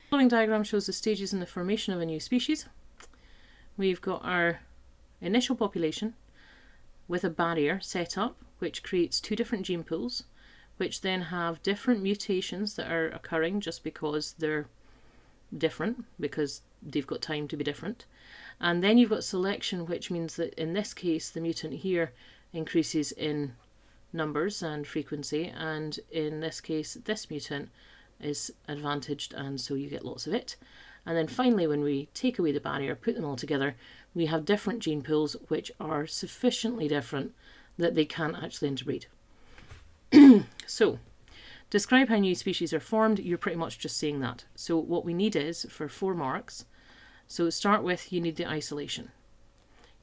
The following diagram shows the stages in the formation of a new species. We've got our initial population with a barrier set up, which creates two different gene pools, which then have different mutations that are occurring just because they're different, because they've got time to be different. And then you've got selection, which means that in this case the mutant here increases in numbers and frequency, and in this case this mutant is advantaged, and so you get lots of it. And then finally, when we take away the barrier, put them all together, we have different gene pools which are sufficiently different that they can't actually interbreed. So, describe how new species are formed. You're pretty much just saying that. So what we need is, for 4 marks, so start with, you need the isolation.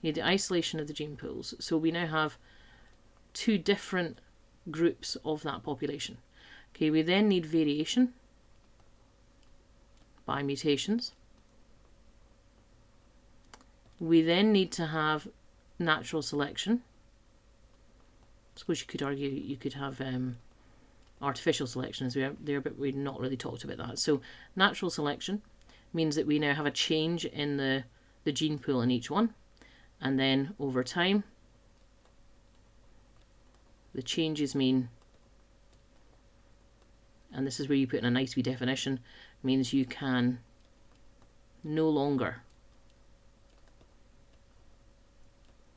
You need the isolation of the gene pools. So we now have 2 different groups of that population. Okay, we then need variation by mutations. We then need to have natural selection. I suppose you could argue you could have artificial selection as there, but we've not really talked about that. So natural selection means that we now have a change in the gene pool in each one, and then over time the changes mean, and this is where you put in a nice wee definition, means you can no longer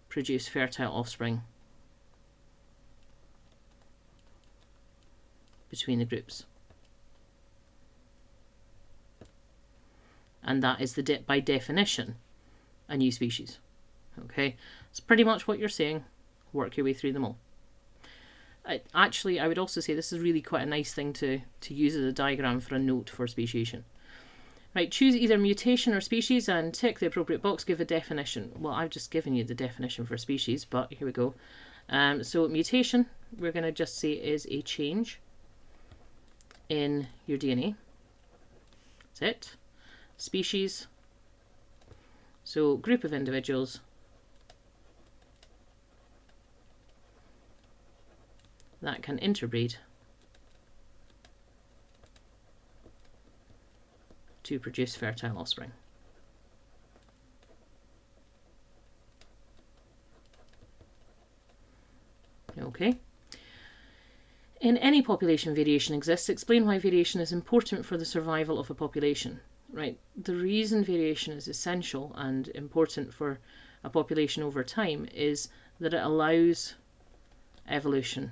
produce fertile offspring between the groups. And that is by definition a new species. Okay, it's pretty much what you're saying. Work your way through them all. Actually, I would also say this is really quite a nice thing to use as a diagram for a note for speciation. Right, choose either mutation or species and tick the appropriate box, give a definition. Well, I've just given you the definition for species, but here we go. So mutation, we're going to just say is a change in your DNA. That's it. Species, so group of individuals that can interbreed to produce fertile offspring. Okay. In any population, variation exists. Explain why variation is important for the survival of a population. Right. The reason variation is essential and important for a population over time is that it allows evolution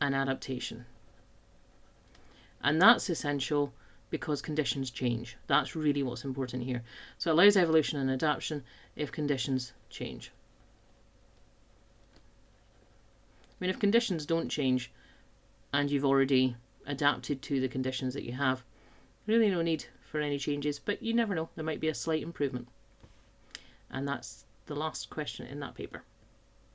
and adaptation. And that's essential because conditions change. That's really what's important here. So it allows evolution and adaptation if conditions change. I mean, if conditions don't change and you've already adapted to the conditions that you have, really no need for any changes, but you never know, there might be a slight improvement. And that's the last question in that paper.